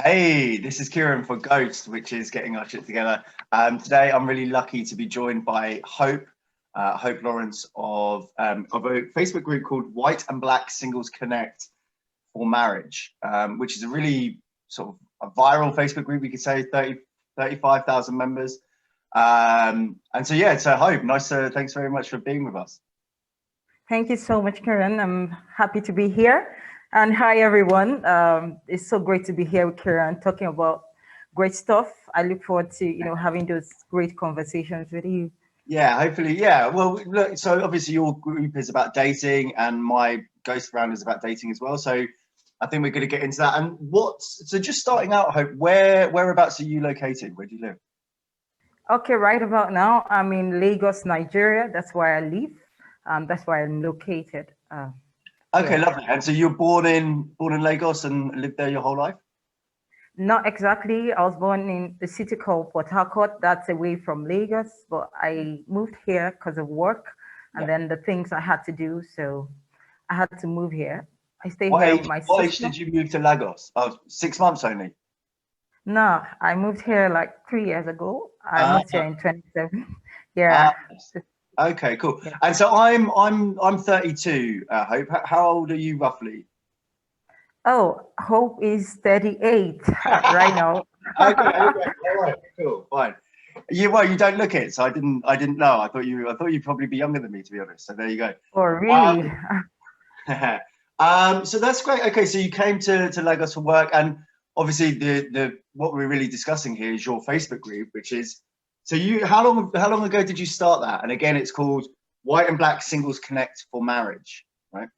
Hey, this is Kieran for GOST, which is getting our shit together. Today, I'm really lucky to be joined by Hope Lawrence of a Facebook group called White and Black Singles Connect for Marriage, which is a really sort of a viral Facebook group. We could say 35,000 members. And so, yeah, so Hope, thanks very much for being with us. Thank you so much, Karen. I'm happy to be here. And hi, everyone. It's so great to be here with Karen, talking about great stuff. I look forward to having those great conversations with you. Yeah, hopefully, yeah. Well, look, so obviously your group is about dating, and my Ghost round is about dating as well. So I think we're going to get into that. And so just starting out, Hope, whereabouts are you located? Where do you live? Okay, right about now, I'm in Lagos, Nigeria. That's where I live. That's where I'm located. Okay, yeah. Lovely. And so you're born in Lagos and lived there your whole life? Not exactly. I was born in a city called Port Harcourt. That's away from Lagos, but I moved here because of work and then the things I had to do. So I had to move here. I stayed here with my sister. What age did you move to Lagos? Oh, 6 months only? No, I moved here like 3 years ago. I moved here in 2017. Yeah. Okay, cool. Yeah. And so I'm 32. Hope, how old are you roughly? Oh, Hope is 38 right now. Okay, all right, cool, fine. You don't look it, so I didn't know. I thought you'd probably be younger than me, to be honest. So there you go. Oh, really? So that's great. Okay, so you came to Lagos for work, and obviously the what we're really discussing here is your Facebook group, which is so you. How long ago did you start that? And again, it's called White and Black Singles Connect for Marriage, right?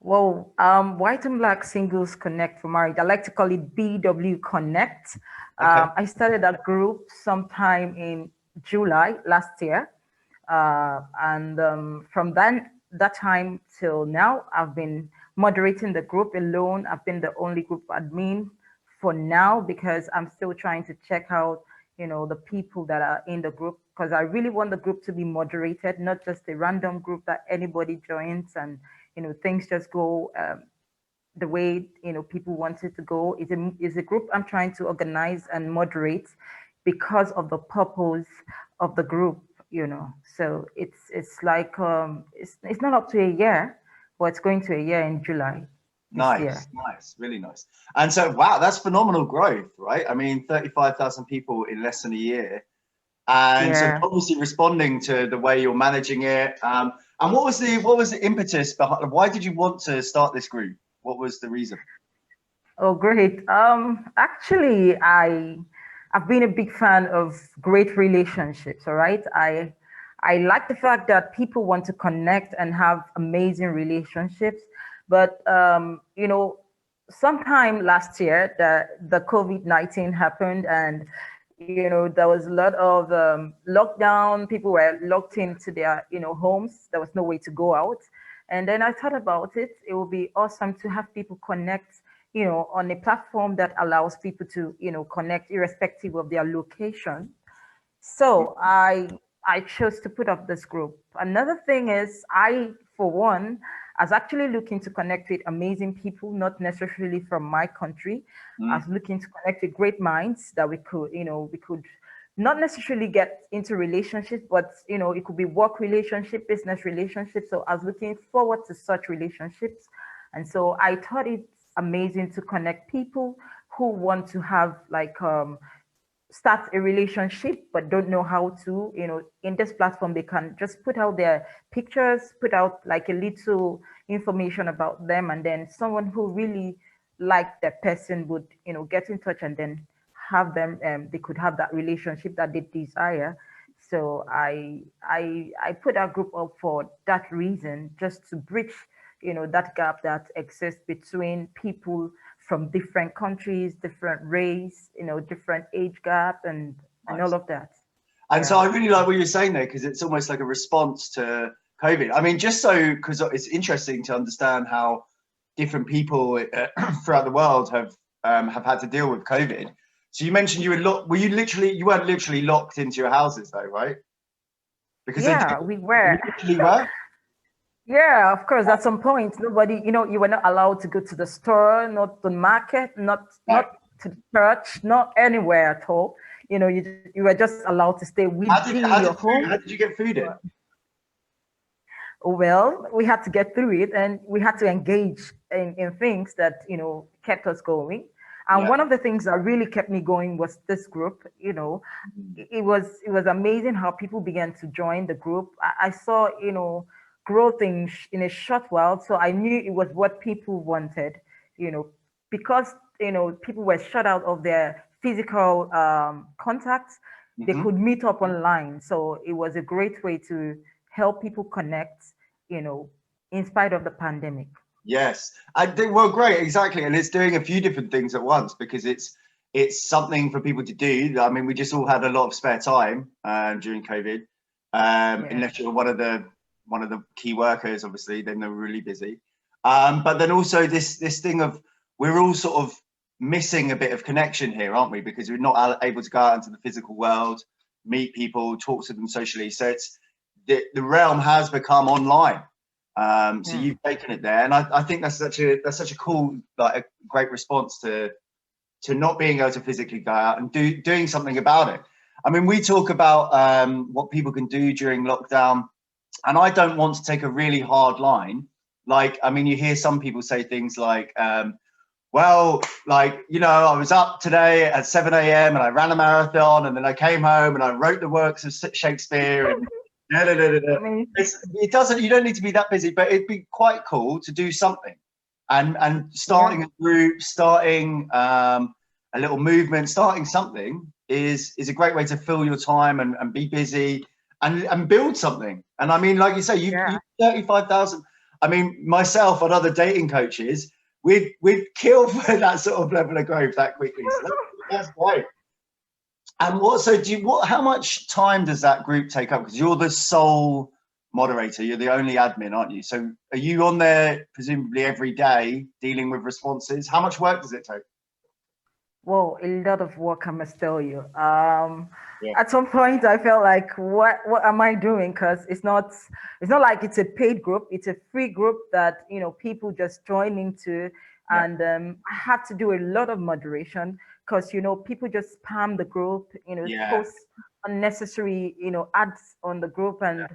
Well, White and Black Singles Connect for Marriage. I like to call it BW Connect. Okay. I started that group sometime in July last year. And from that time till now, I've been moderating the group alone. I've been the only group admin for now because I'm still trying to check out, the people that are in the group, because I really want the group to be moderated, not just a random group that anybody joins and things just go the way people want it to go. It's a group I'm trying to organize and moderate because of the purpose of the group. So it's like it's not up to a year, but it's going to a year in July. Nice, really nice. And so, wow, that's phenomenal growth, right? I mean, 35,000 people in less than a year. And so obviously responding to the way you're managing it. And what was the impetus behind, why did you want to start this group? What was the reason? Oh, great. Actually, I've been a big fan of great relationships, all right? I like the fact that people want to connect and have amazing relationships. But, sometime last year, the COVID-19 happened and, there was a lot of lockdown. People were locked into their, homes. There was no way to go out. And then I thought about it. It would be awesome to have people connect, on a platform that allows people to, connect irrespective of their location. So I chose to put up this group. Another thing is for one, I was actually looking to connect with amazing people, not necessarily from my country. I was looking to connect with great minds that we could not necessarily get into relationships, but it could be work relationship, business relationship. So I was looking forward to such relationships. And so I thought it's amazing to connect people who want to have start a relationship but don't know how to. In this platform they can just put out their pictures, put out like a little information about them, and then someone who really liked that person would get in touch and then have them they could have that relationship that they desire. So I put our group up for that reason, just to bridge that gap that exists between people from different countries, different race, different age gap, and all of that. And so I really like what you're saying there, because it's almost like a response to COVID. I mean, just so, because it's interesting to understand how different people throughout the world have had to deal with COVID. So you mentioned you weren't literally locked into your houses though, right? Because we were. You literally were? Yeah, of course. At some point, nobody, you were not allowed to go to the store, not the market, not to the church, not anywhere at all. You were just allowed to stay within your home. How did you get food in? Well, we had to get through it, and we had to engage in things that kept us going. And one of the things that really kept me going was this group. It was amazing how people began to join the group. I saw growth in a short while, so I knew it was what people wanted. Because people were shut out of their physical contacts, they could meet up online. So it was a great way to help people connect, in spite of the pandemic. Yes, I think, well, great, exactly. And it's doing a few different things at once because it's something for people to do. I mean, we just all had a lot of spare time during COVID. Unless you're one of the key workers, obviously, then they're really busy. But then also this thing of we're all sort of missing a bit of connection here, aren't we? Because we're not able to go out into the physical world, meet people, talk to them socially. So it's the realm has become online. So you've taken it there, and I think that's such a cool, like a great response to not being able to physically go out and doing something about it. I mean, we talk about what people can do during lockdown, and I don't want to take a really hard line. Like, I mean, you hear some people say things like, well, like, I was up today at 7 a.m. and I ran a marathon, and then I came home and I wrote the works of Shakespeare and no. It doesn't. You don't need to be that busy, but it'd be quite cool to do something, and starting a group, starting a little movement, starting something is a great way to fill your time and be busy and build something. And I mean, like you say, you 35,000. I mean, myself and other dating coaches, we'd kill for that sort of level of growth that quickly. So that's great. And how much time does that group take up? Because you're the sole moderator, you're the only admin, aren't you? So are you on there presumably every day dealing with responses? How much work does it take? Well, a lot of work, I must tell you. At some point I felt like, what am I doing? Because it's not like it's a paid group, it's a free group that people just join into. And I had to do a lot of moderation because people just spam the group, post unnecessary ads on the group, and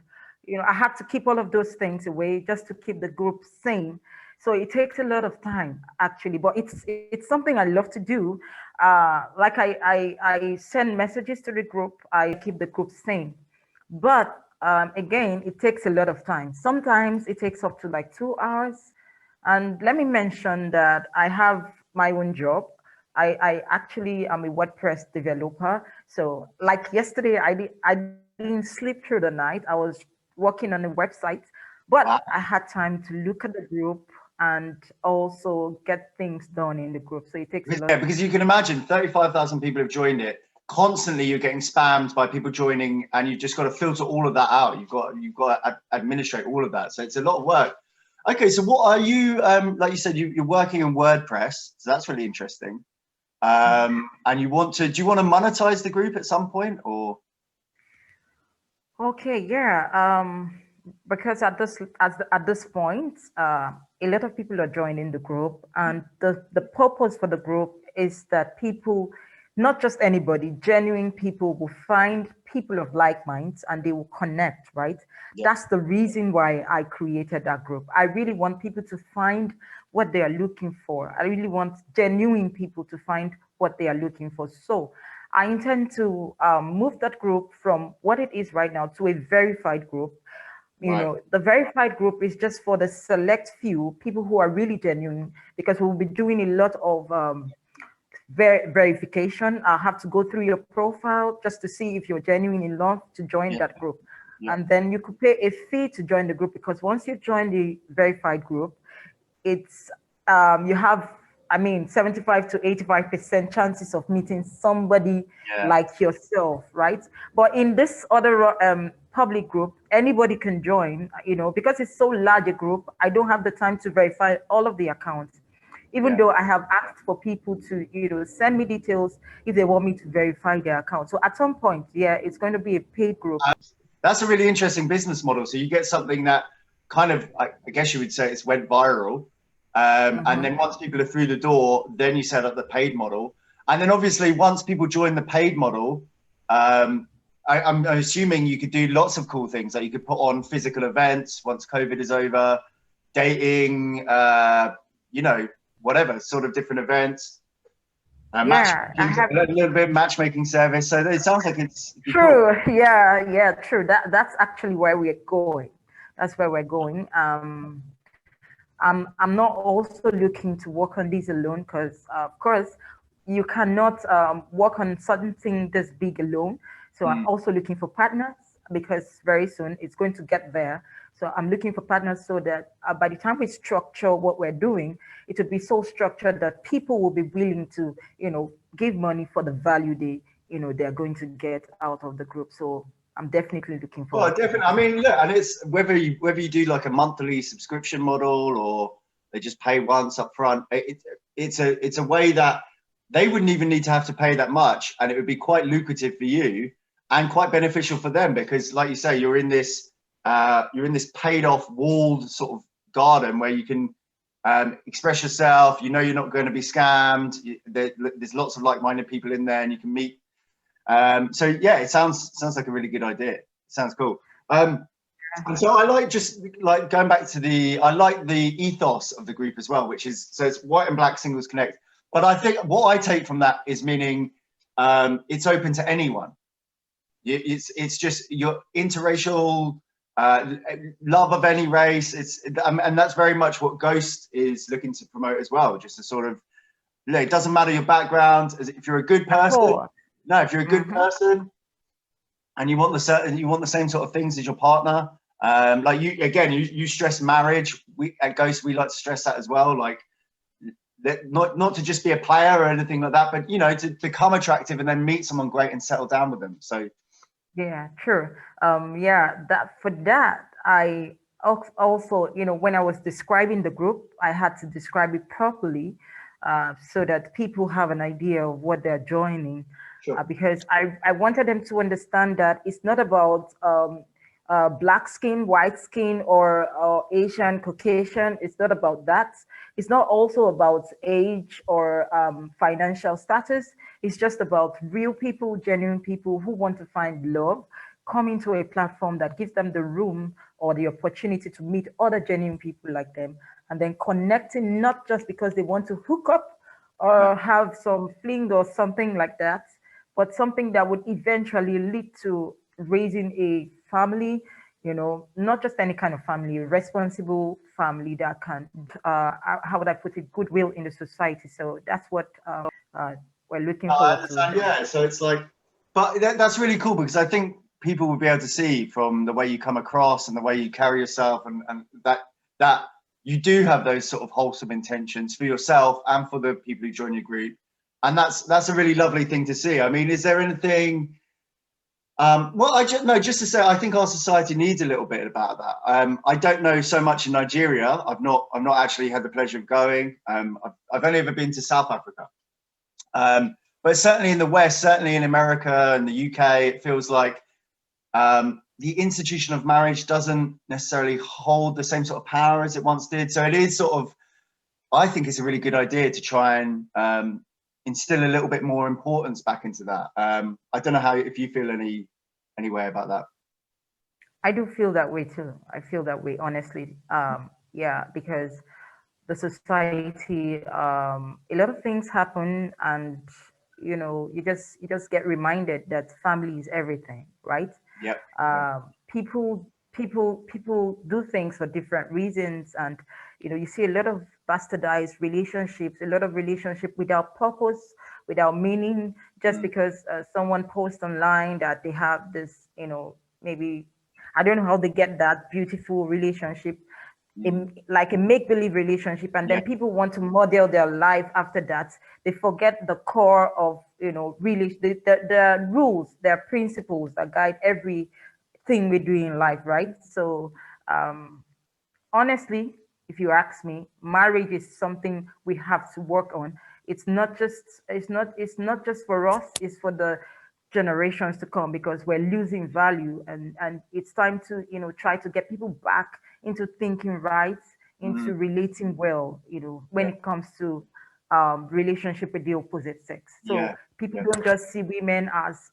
I had to keep all of those things away just to keep the group sane. So it takes a lot of time actually, but it's something I love to do. Like I send messages to the group, I keep the group sane, but again, it takes a lot of time. Sometimes it takes up to like 2 hours. And let me mention that I have my own job. I actually am a WordPress developer. So like yesterday, I didn't sleep through the night. I was working on a website, but I had time to look at the group and also get things done in the group. So it takes a lot. Yeah, because you can imagine 35,000 people have joined it. Constantly you're getting spammed by people joining, and you've just got to filter all of that out. You've got to administrate all of that. So it's a lot of work. Okay, so what are you, like you said, you're working on WordPress, so that's really interesting. And do you want to monetize the group at some point, or? Okay, yeah. Because at this point, a lot of people are joining the group, and the purpose for the group is that people, not just anybody, genuine people will find people of like minds and they will connect, right? That's the reason why I created that group. I really want people to find what they are looking for. I really want genuine people to find what they are looking for. So I intend to move that group from what it is right now to a verified group. The verified group is just for the select few people who are really genuine, because we'll be doing a lot of verification. I have to go through your profile just to see if you're genuine enough to join that group. And then you could pay a fee to join the group, because once you join the verified group, it's you have 75 to 85% chances of meeting somebody like yourself, right? But in this other public group, anybody can join, because it's so large a group. I don't have the time to verify all of the accounts, even though I have asked for people to send me details if they want me to verify their account. So at some point, it's going to be a paid group. That's a really interesting business model. So you get something that kind of, I guess you would say, it's went viral. And then once people are through the door, then you set up the paid model. And then obviously once people join the paid model, I'm assuming you could do lots of cool things. Like you could put on physical events once COVID is over, dating, you know, whatever sort of different events. Yeah, I Matchmaking, have. a little bit of matchmaking service. So it sounds like it'd be cool. True. Yeah, true. That's actually where we're going. That's where we're going. I'm not also looking to work on these alone because, of course, you cannot work on something this big alone. So I'm also looking for partners because very soon it's going to get there. So I'm looking for partners so that by the time we structure what we're doing, it would be so structured that people will be willing to, give money for the value they're going to get out of the group. So I'm definitely looking Well, forward to definitely. that. I mean, look, and it's whether you do like a monthly subscription model or they just pay once up front. It's a way that they wouldn't even need to have to pay that much, and it would be quite lucrative for you and quite beneficial for them because, like you say, you're in this paid off walled sort of garden where you can express yourself. You know, you're not going to be scammed. There's lots of like-minded people in there, and you can meet. So yeah, it sounds like a really good idea. Sounds cool. And so I like just like going back to I like the ethos of the group as well, which is, so it's white and black singles connect. But I think what I take from that is meaning it's open to anyone. It's just your interracial love of any race. And that's very much what Ghost is looking to promote as well. Just a sort of, it doesn't matter your background. If you're a good person, if you're a good person, and you want the same sort of things as your partner, like you stress marriage. We at Ghost, we like to stress that as well. Like not to just be a player or anything like that, but to become attractive and then meet someone great and settle down with them. So yeah, true. That I also, when I was describing the group, I had to describe it properly, so that people have an idea of what they're joining. sure. Because I wanted them to understand that it's not about black skin, white skin, or Asian, Caucasian. It's not about that. It's not also about age or financial status. It's just about real people, genuine people who want to find love, coming to a platform that gives them the room or the opportunity to meet other genuine people like them, and then connecting not just because they want to hook up or have some fling or something like that, but something that would eventually lead to raising a family, not just any kind of family, a responsible family that can, how would I put it, goodwill in the society. So that's what we're looking I forward to. understand. Yeah. So it's like, but that's really cool because I think people will be able to see from the way you come across and the way you carry yourself, and that you do have those sort of wholesome intentions for yourself and for the people who join your group. And that's a really lovely thing to see. I mean, is there anything? Well, just to say, I think our society needs a little bit about that. I don't know so much in Nigeria. I've not actually had the pleasure of going. I've only ever been to South Africa. But certainly in the West, certainly in America and the UK, it feels like the institution of marriage doesn't necessarily hold the same sort of power as it once did. So it is sort of, I think it's a really good idea to try and instill a little bit more importance back into that. I don't know if you feel any way about that. I do feel that way too. I feel that way, honestly. Yeah, because the society, a lot of things happen, and you just get reminded that family is everything, right? Yep. People do things for different reasons, and you see a lot of bastardized relationships, a lot of relationship without purpose, without meaning, just because someone posts online that they have this, maybe, I don't know how they get that beautiful relationship, like a make-believe relationship, and then people want to model their life after that. They forget the core of, really the rules, their principles that guide everything we do in life, right? So honestly, if you ask me, marriage is something we have to work on. It's not just for us, it's for the generations to come, because we're losing value, and it's time to try to get people back into thinking right, into relating well, when it comes to relationship with the opposite sex. So Yeah. people Yeah. don't just see women as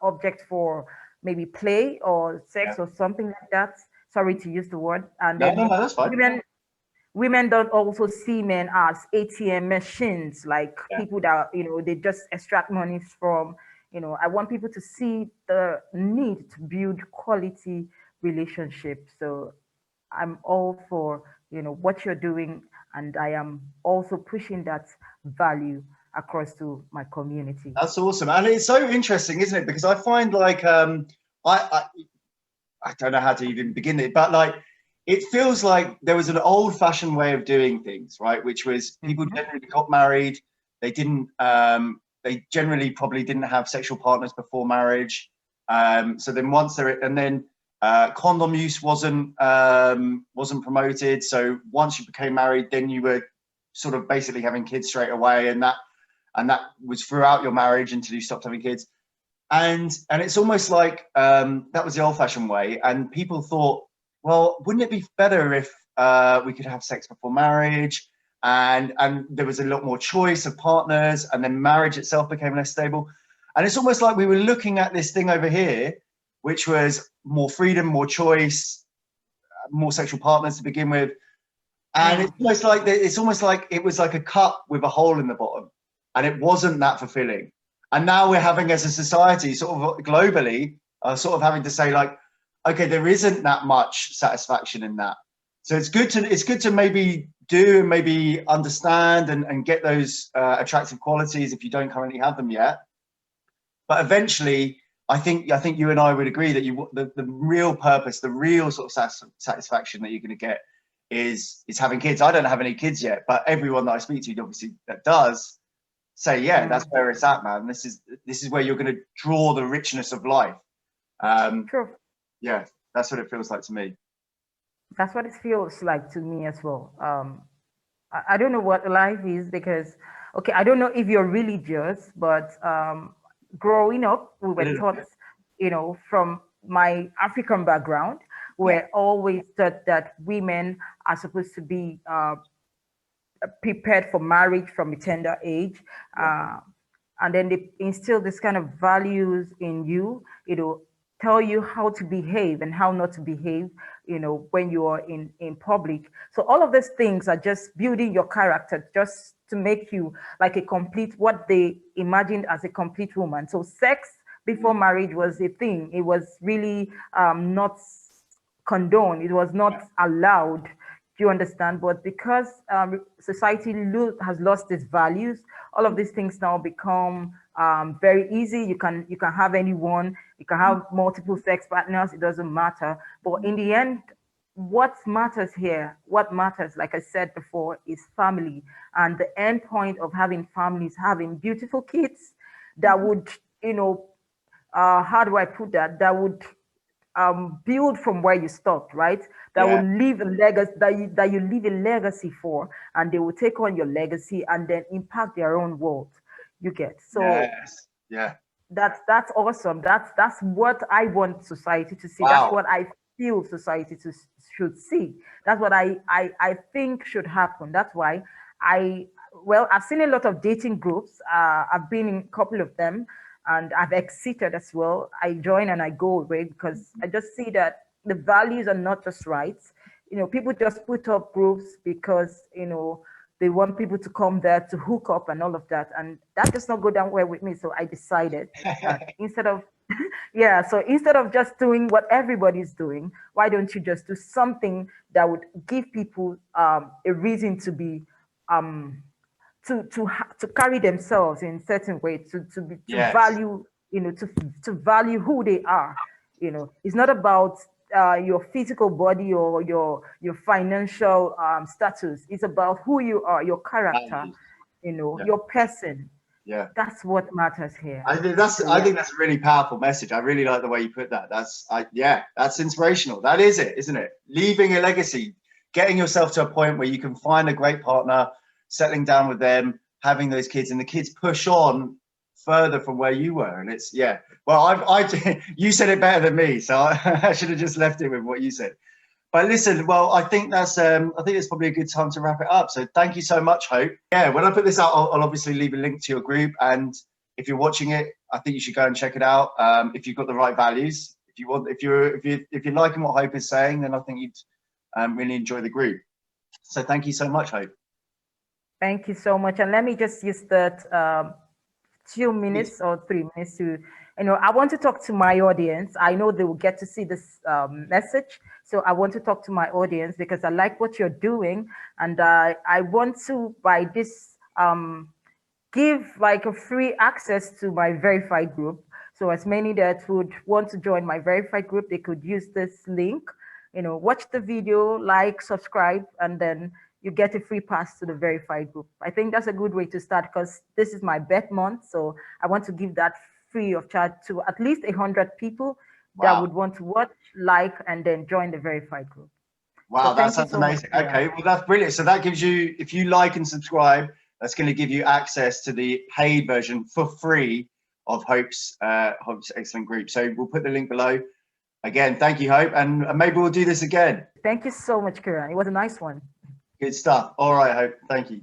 objects for maybe play or Yeah. sex or something like that. Sorry to use the word. And No, no, then no, that's fine. women don't also see men as ATM machines, like Yeah. people that, they just extract money from. I want people to see the need to build quality relationships. So I'm all for, what you're doing, and I am also pushing that value across to my community. That's awesome. And it's so interesting, isn't it? Because I find like I I don't know how to even begin it, but like it feels like there was an old-fashioned way of doing things, right? Which was people Mhm. generally got married. They didn't. They generally probably didn't have sexual partners before marriage. So then once they're and then condom use wasn't promoted. So once you became married, then you were sort of basically having kids straight away, and that was throughout your marriage until you stopped having kids. And it's almost like that was the old-fashioned way, and people thought, well, wouldn't it be better if we could have sex before marriage, and there was a lot more choice of partners, and then marriage itself became less stable. And it's almost like we were looking at this thing over here, which was more freedom, more choice, more sexual partners to begin with, and Mm. it's almost like it was like a cup with a hole in the bottom, and it wasn't that fulfilling. And now we're having, as a society, sort of globally, sort of having to say like, okay, there isn't that much satisfaction in that. So it's good to maybe do, maybe understand and get those attractive qualities if you don't currently have them yet. But eventually, I think you and I would agree that the real purpose, the real sort of satisfaction that you're going to get is having kids. I don't have any kids yet, but everyone that I speak to, obviously, that does say, yeah, that's Mm. where it's at, man. This is where you're going to draw the richness of life. True. Yeah, that's what it feels like to me. That's what it feels like to me as well. I don't know what life is because, okay, I don't know if you're religious, but growing up, we A were little taught, bit. from my African background, Yeah, we're always taught that women are supposed to be prepared for marriage from a tender age. yeah, And then they instill this kind of values in you, tell you how to behave and how not to behave, when you are in public. So all of these things are just building your character, just to make you like a complete, what they imagined as a complete woman. So sex before mm, marriage was a thing. It was really not condoned. It was yeah, not allowed. Do you understand? But because society has lost its values, all of these things now become very easy. You can have anyone. You can mm, have multiple sex partners. It doesn't matter. But mm, in the end, what matters here, what matters, like I said before, is family. And the end point of having families, having beautiful kids that mm, would, how do I put that? That would build from where you stopped, right? That yeah, will leave a legacy, that you leave a legacy for, and they will take on your legacy and then impact their own world. You get. So yes, yeah. that's awesome. That's what I want society to see. That's Wow. what I feel society should see. That's what I think should happen. That's why I well, I've seen a lot of dating groups. I've been in a couple of them, and I've exited as well. I join and I go away because I just see that the values are not just right. People just put up groups because they want people to come there to hook up and all of that, and that does not go down well with me. So I decided that instead of yeah, so instead of just doing what everybody's doing, why don't you just do something that would give people a reason to be um to carry themselves in certain way, to Yes. value, to value who they are. It's not about your physical body or your financial status. It's about who you are, your character, Values. Yeah, your person. yeah. That's what matters here. So I yeah. think that's a really powerful message. I really like the way you put that. Yeah, that's inspirational. That is it, isn't it? Leaving a legacy, getting yourself to a point where you can find a great partner, settling down with them, having those kids, and the kids push on further from where you were. And it's well, you said it better than me, so I should have just left it with what you said. But listen, well, I think it's probably a good time to wrap it up. So thank you so much, Hope. Yeah, when I put this out, I'll obviously leave a link to your group, and if you're watching it, I think you should go and check it out. If you've got the right values, if you're liking what Hope is saying, then I think you'd really enjoy the group. So thank you so much, Hope. Thank you so much. And let me just use that 2 minutes or 3 minutes to, I want to talk to my audience. I know they will get to see this message. So I want to talk to my audience because I like what you're doing. And I want to, by this, give like a free access to my verified group. So as many that would want to join my verified group, they could use this link, watch the video, like, subscribe, and then you get a free pass to the verified group. I think that's a good way to start because this is my bet month. So I want to give that free of charge to at least 100 people that would want to watch, like, and then join the verified group. Wow, that sounds amazing. Okay, well, that's brilliant. So that gives you, if you like and subscribe, that's going to give you access to the paid version for free of Hope's excellent group. So we'll put the link below. Again, thank you, Hope, and maybe we'll do this again. Thank you so much, Kiran. It was a nice one. Good stuff. All right, Hope. Thank you.